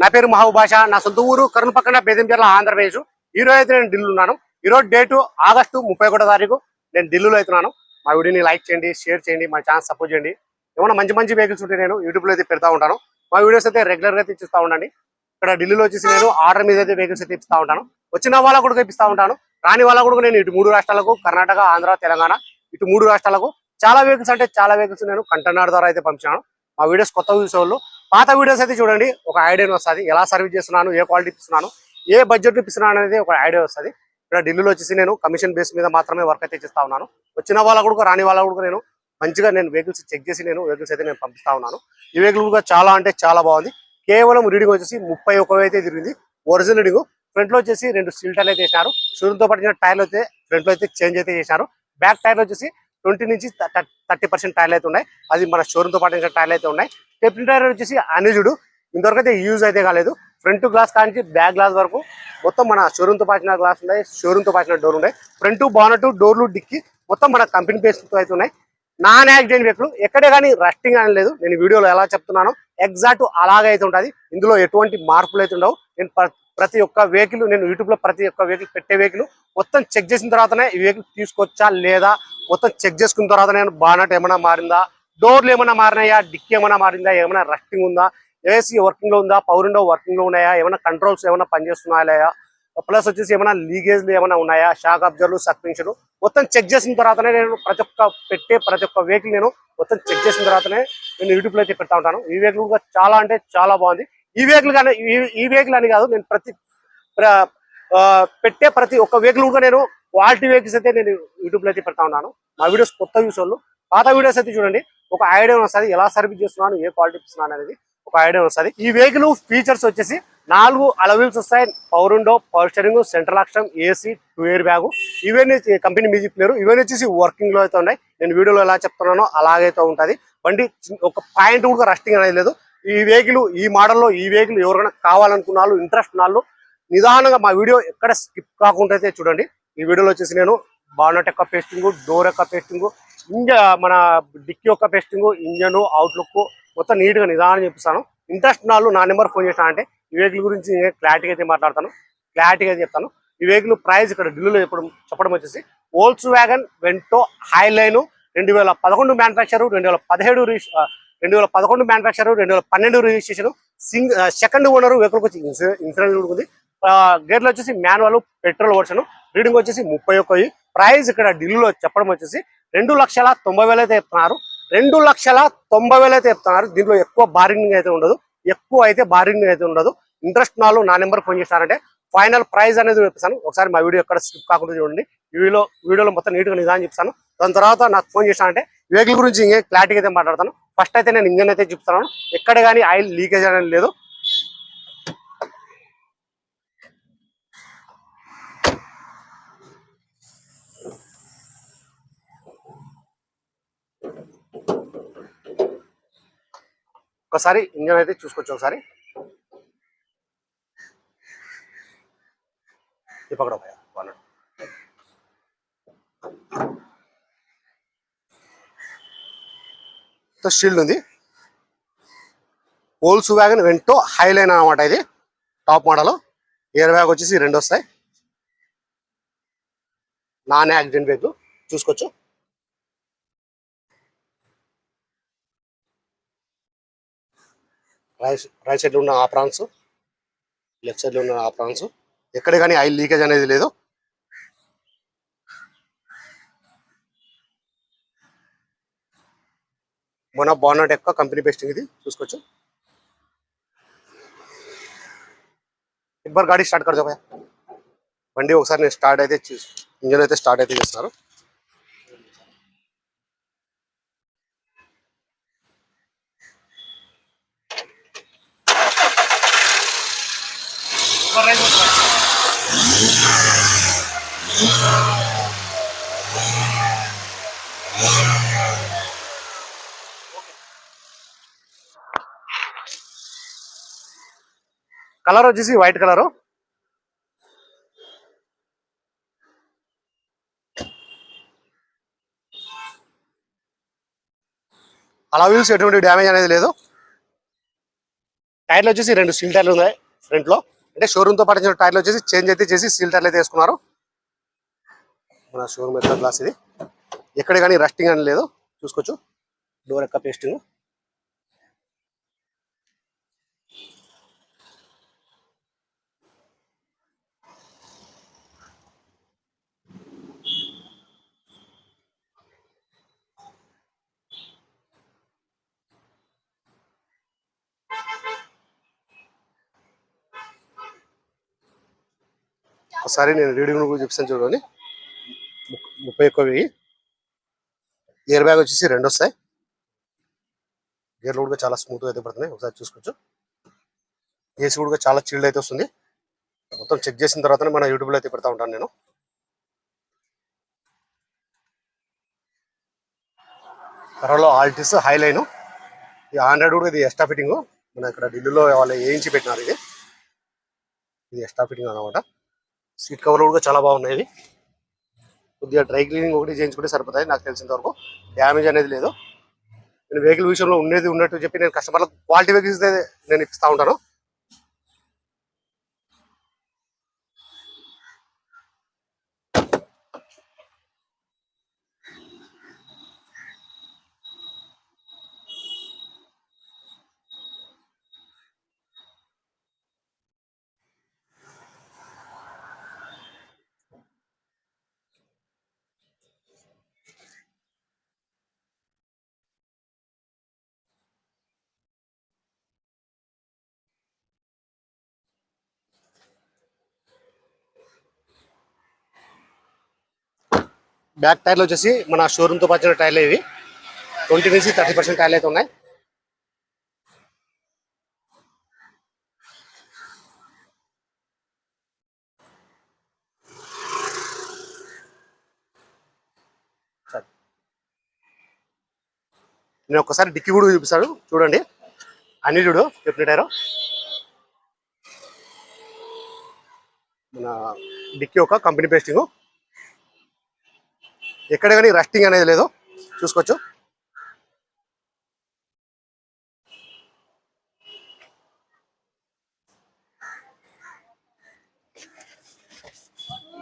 నా పేరు మహబూబ్ బాషా. నా సొంత ఊరు కర్నూలు పక్కన బేదంచెర్ల ఆంధ్రప్రదేశ్. ఈ రోజు అయితే నేను ఢిల్లీ ఉన్నాను. ఈ రోజు డేటు ఆగస్టు 31వ తారీఖు. నేను ఢిల్లీలో అవుతున్నాను. మా వీడియోని లైక్ చేయండి, షేర్ చేయండి, మా ఛానల్ సపోర్ట్ చేయండి. ఏమైనా మంచి మంచి వెహికల్స్ ఉంటే నేను యూట్యూబ్లో అయితే పెడతా ఉంటాను. మా వీడియోస్ అయితే రెగ్యులర్గా అయితే ఇస్తూ ఉండండి. ఇక్కడ ఢిల్లీలో వచ్చేసి నేను ఆర్డర్ మీద అయితే వెహికల్స్ అయితే ఇస్తూ ఉంటాను. వచ్చిన వాళ్ళకు కూడా ఇప్పిస్తూ ఉంటాను. రాని వాళ్ళకు కూడా నేను ఇటు 3 రాష్ట్రాలకు కర్ణాటక, ఆంధ్ర, తెలంగాణ ఇటు 3 రాష్ట్రాలకు చాలా వెహికల్స్ నేను కంటైనర్ ద్వారా అయితే పంపించాను. మా వీడియోస్ కొత్త చూసేవాళ్ళు పాత వీడియోస్ అయితే చూడండి, ఒక ఐడియా వస్తుంది. ఎలా సర్వీస్ చేస్తున్నాను, ఏ క్వాలిటీ ఇస్తున్నాను, ఏ బడ్జెట్ ఇస్తున్నాను అనేది ఒక ఐడియా వస్తుంది. ఇక్కడ ఢిల్లీలో వచ్చేసి నేను కమిషన్ బేస్ మీద మాత్రమే వర్క్ అయితే చేస్తా ఉన్నాను. వచ్చిన వాళ్ళ కూడా రాని వాళ్ళ కూడా నేను మంచిగా వెహికల్స్ చెక్ చేసి వెహికల్స్ అయితే నేను పంపిస్తా ఉన్నాను. ఈ వెహికల్ కూడా చాలా బాగుంది. కేవలం రీడింగ్ వచ్చేసి 31 అయితే తిరిగింది. Original reading. ఫ్రంట్ లో వచ్చేసి 2 స్టీల్ టైర్లు అయితే చేసినారు. షోరూమ్ తో పట్టిన టైర్లు అయితే ఫ్రంట్ లో అయితే చేంజ్ అయితే చేశారు. బ్యాక్ టైర్లు వచ్చేసి 20 నుంచి 30% టైర్లు అయితే ఉన్నాయి. అది మన షోరూమ్ తో పట్టిన టైర్లు అయితే ఉన్నాయి. స్టెప్నీ టైర్ వచ్చేసి అన్యూజ్డ్, ఇంతవరకు అయితే యూజ్ అయితే కాలేదు. ఫ్రంట్ గ్లాస్ కానీ బ్యాక్ గ్లాస్ వరకు మొత్తం మన షోరూమ్ తో పాచిన గ్లాస్ ఉన్నాయి, షోరూమ్ తో పాచిన డోర్ ఉన్నాయి. ఫ్రంట్ బానట్, డోర్లు, డిక్కి మొత్తం మన కంపెనీ బేస్ తో అయితే ఉన్నాయి. నాన్ యాక్సిడెంట్ వెహికల్, ఎక్కడే కానీ రస్టింగ్ అని లేదు. నేను వీడియోలో ఎలా చెప్తున్నానో ఎగ్జాక్ట్ అలాగే అయితే ఉంటుంది. ఇందులో ఎటువంటి మార్పులు అయితే ఉండవు. నేను ప్రతి ఒక్క వెహికల్ నేను యూట్యూబ్ లో ప్రతి ఒక్క వెహికల్ పెట్టే వెహికల్ మొత్తం చెక్ చేసిన తర్వాతనే ఈ వెహికల్ తీసుకొచ్చా లేదా మొత్తం చెక్ చేసుకున్న తర్వాత నేను బానట్ ఏమైనా మారిందా, డోర్లు ఏమైనా మారినాయా, డిక్కీ ఏమైనా మారిందా, ఏమైనా రస్టింగ్ ఉందా, ఏసీ వర్కింగ్ లో ఉందా, పవర్ విండో వర్కింగ్ లో ఉన్నాయా, ఏమైనా కంట్రోల్స్ ఏమైనా పనిచేస్తున్నాయా, ప్లస్ వచ్చేసి ఏమైనా లీకేజ్లు ఏమైనా ఉన్నాయా, షాక్ అబ్జర్వ్, సస్పెన్షన్ మొత్తం చెక్ చేసిన తర్వాతనే నేను ప్రతి ఒక్క వెహికల్ నేను మొత్తం చెక్ చేసిన తర్వాతనే నేను యూట్యూబ్ లో అయితే పెడతా ఉంటాను. ఈ వెహికల్ కూడా చాలా బాగుంది. ఈ వెహికల్ కానీ ఈ వెహికల్ అని కాదు, నేను పెట్టే ప్రతి ఒక్క వెహికల్ కూడా నేను క్వాలిటీ వెహికల్స్ అయితే నేను యూట్యూబ్ లో అయితే పెడతా ఉన్నాను. మా వీడియోస్ కొత్త వ్యూస్ వాళ్ళు పాత వీడియోస్ అయితే చూడండి, ఒక ఐడియా వస్తుంది. ఎలా సర్వీస్ చేస్తున్నాను, ఏ క్వాలిటీ ఇస్తున్నాను అనేది ఒక ఐడియా వస్తుంది. ఈ వెహికల్ ఫీచర్స్ వచ్చేసి 4 అలవీల్స్ వస్తాయి, power window, power steering, central action, AC, 2 air bag, ఇవన్నీ కంపెనీ మ్యూజిక్ ప్లేయర్, ఇవన్నీ వచ్చేసి వర్కింగ్ లో అయితే ఉన్నాయి. నేను వీడియోలో ఎలా చెప్తున్నానో అలాగైతే ఉంటుంది. బండి ఒక పాయింట్ కూడా రస్టింగ్ అనేది లేదు. ఈ వెహికల్, ఈ మోడల్లో ఈ వెహికల్ ఎవరైనా కావాలనుకున్న వాళ్ళు, ఇంట్రెస్ట్ ఉన్న వాళ్ళు నిదానంగా మా వీడియో ఎక్కడ స్కిప్ కాకుండా అయితే చూడండి. ఈ వీడియోలో వచ్చేసి నేను బానట్ యొక్క పేస్టింగ్, డోర్ యొక్క పేస్టింగ్, మన డిక్కీ యొక్క పేస్టింగ్, ఇంజన్, అవుట్లుక్ మొత్తం నీట్ గా నిదానం చూపిస్తాను. ఇంట్రెస్ట్ నాళ్ళు నా నెంబర్ ఫోన్ చేసినా అంటే ఈ వెహికల్ గురించి క్లారిటీగా అయితే మాట్లాడతాను, క్లారిటీగా అయితే చెప్తాను. ఈ వెహికల్ ప్రైస్ ఇక్కడ ఢిల్లీలో చెప్పడం వచ్చేసి Volkswagen Vento Highline 2011 manufacture, 2011 manufacture, 2012 registration, second owner. Vehicle వచ్చి ఇన్సూరెన్స్ ఉంటుంది. గేర్లు వచ్చేసి మాన్యువల్, పెట్రోల్ వర్షన్. రీడింగ్ వచ్చేసి 31. ప్రైస్ ఇక్కడ ఢిల్లీలో చెప్పడం వచ్చేసి 2,90,000 అయితే చెప్తున్నారు. 2,90,000 అయితే చెప్తున్నారు. దీంట్లో ఎక్కువ బార్గెనింగ్ అయితే ఉండదు. ఇంట్రెస్ట్ నాళ్ళు నా నెంబర్ ఫోన్ చేస్తారంటే ఫైనల్ ప్రైస్ అనేది చెప్తాను. ఒకసారి మా వీడియో ఎక్కడ స్కిప్ కాకుండా చూడండి. వీడియోలో మొత్తం నీట్గా నిదానం చెప్తాను. దాని తర్వాత నాకు ఫోన్ చేస్తానంటే వెహికల్ గురించి క్లారిటీగా అయితే మాట్లాడతాను. ఫస్ట్ అయితే నేను ఇంజన్ అయితే చూపుతాను. ఎక్కడ కానీ ఆయిల్ లీకేజ్ అనేది లేదు. ఒకసారి ఇంజన్ అయితే చూసుకోవచ్చు. ఒకసారి పక్కడ షీల్డ్ ఉంది. వోల్క్స్ వ్యాగన్ వెంటో హైలైన్ అనమాట. ఇది టాప్ మోడల్. ఎయిర్ బ్యాగ్ వచ్చేసి 2 వస్తాయి. నాన్ యాక్సిడెంట్ వెహికల్ చూసుకోవచ్చు. రైట్ సైడ్ లో ఉన్న ఆప్రాన్స్, లెఫ్ట్ సైడ్ లో ఉన్న ఆప్రాన్స్, ఎక్కడ కానీ ఆయిల్ లీకేజ్ అనేది లేదు. మన బానట్ యొక్క కంపెనీ బెస్టింగ్ ఇది చూసుకోవచ్చు. एक बार गाड़ी स्टार्ट कर दो भैया. బండి ఒకసారి నేను స్టార్ట్ అయితే ఇంజన్ అయితే స్టార్ట్ అయితే చేస్తున్నారు. కలర్ వచ్చేసి వైట్ కలర్. అలా వీల్స్ ఎటువంటి డ్యామేజ్ అనేది లేదు. టైర్లు వచ్చేసి 2 స్టీల్ టైర్లు ఉన్నాయి ఫ్రంట్ లో. అంటే షోరూమ్ తో పాటు టైర్లు వచ్చేసి చేంజ్ అయితే చేసి స్టీల్ టైర్లు అయితే వేసుకున్నారు. మన షోరూమ్ యొక్క గ్లాస్ ఇది. ఎక్కడ కానీ రస్టింగ్ అని లేదు, చూసుకోవచ్చు. డోర్ యొక్క పేస్టింగ్. ఒకసారి నేను రీడింగ్ చూపిస్తాను చూడండి. 31,000. ఎయిర్ బ్యాగ్ వచ్చేసి 2 వస్తాయి. గేర్లు కూడా చాలా స్మూత్గా అయితే పడుతున్నాయి, ఒకసారి చూసుకోవచ్చు. ఏసీ కూడా చాలా చిల్డ్ అయితే వస్తుంది. మొత్తం చెక్ చేసిన తర్వాతనే మన యూట్యూబ్లో అయితే పెడతా ఉంటాను నేను. కరోలో ఆల్టిస్ హైలైన్. ఈ 100 కూడా ఇది ఎక్స్ట్రా ఫిట్టింగ్. మన ఇక్కడ ఢిల్లీలో వాళ్ళు వేయించి పెట్టినారు. ఇది ఎక్స్ట్రా ఫిట్టింగ్ అనమాట. సీట్ కవర్లు కూడా చాలా బాగున్నాయి. ఇది కొద్దిగా డ్రై క్లీనింగ్ ఒకటి చేయించుకుంటే సరిపోతాయి నాకు తెలిసినంత వరకు. డ్యామేజ్ అనేది లేదు. నేను వెహికల్ విషయంలో ఉండేది ఉన్నట్టు చెప్పి నేను కస్టమర్లకు క్వాలిటీ వెహికల్స్ నేను ఇస్తా ఉంటాను. బ్యాక్ టైర్లు వచ్చేసి మన షోరూమ్తో వచ్చిన టైర్లు ఇవి. 20 నుంచి 30% టైర్లు అయితే ఉన్నాయి. నేను ఒక్కసారి డిక్కీ కూడా చూపిస్తాను చూడండి. అన్ని చూడు చెప్పిన టైరు. మన డిక్కీ ఒక కంపెనీ పేస్టింగ్. ఎక్కడ కానీ రస్టింగ్ అనేది లేదు, చూసుకోవచ్చు.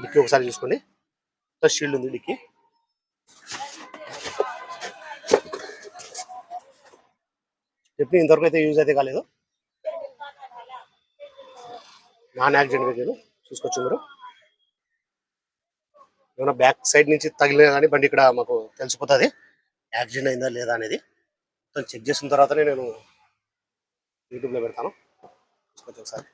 డిక్కీ ఒకసారి చూసుకోండి, షీల్డ్ ఉంది డిక్కీ. చెప్పి ఇంతవరకు అయితే యూజ్ అయితే కాలేదు. నాన్ యాక్సిడెంట్ వెహికల్ చూసుకోవచ్చు మీరు. ఏమైనా బ్యాక్ సైడ్ నుంచి తగిలినా కానీ బండి ఇక్కడ మాకు తెలిసిపోతుంది యాక్సిడెంట్ అయిందా లేదా అనేది. చెక్ చేసిన తర్వాతనే నేను యూట్యూబ్లో పెడతాను, చూసుకోవచ్చు ఒకసారి.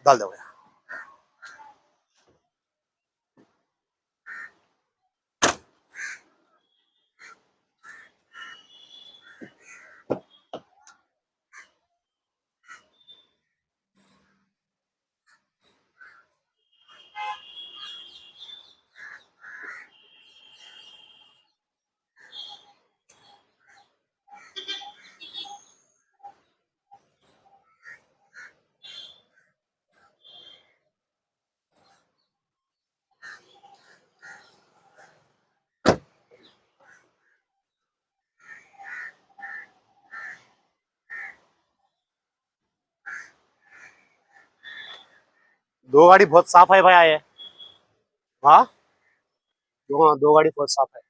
దాల్దేవయ్య दो गाड़ी बहुत साफ है भैया ये। हाँ दो गाड़ी बहुत साफ है।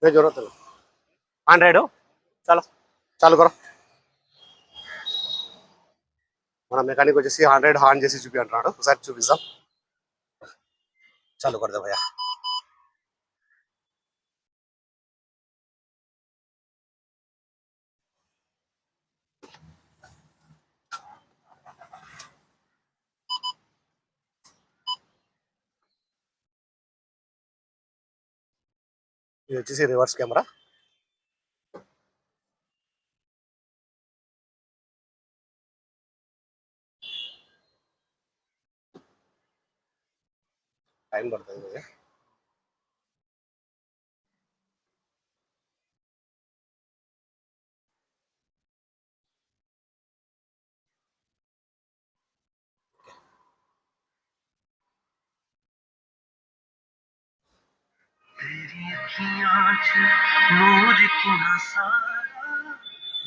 नहीं जरूरत है 100 चलो चालू करो। మన మెకానిక్ వచ్చేసి 100 హాన్ చేసి చూపి అంటున్నాడు, ఒకసారి చూపిస్తాం. చాలు कर दे भैया. ఇది వచ్చేసి రివర్స్ కెమెరా. టైం పడుతుంది భయ్యా.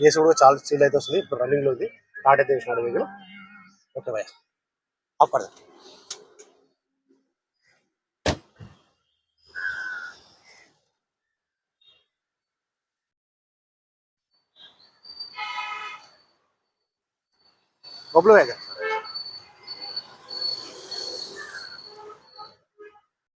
ఏసీ కూడా చాలా స్టీల్ అయితే వస్తుంది. ఇప్పుడు రన్నింగ్ లో ఉంది. స్టార్ట్ అయితే చేసినాడు వెహికల్. ఓకే భయ ఆఫ్ कर दे. बबलू है क्या?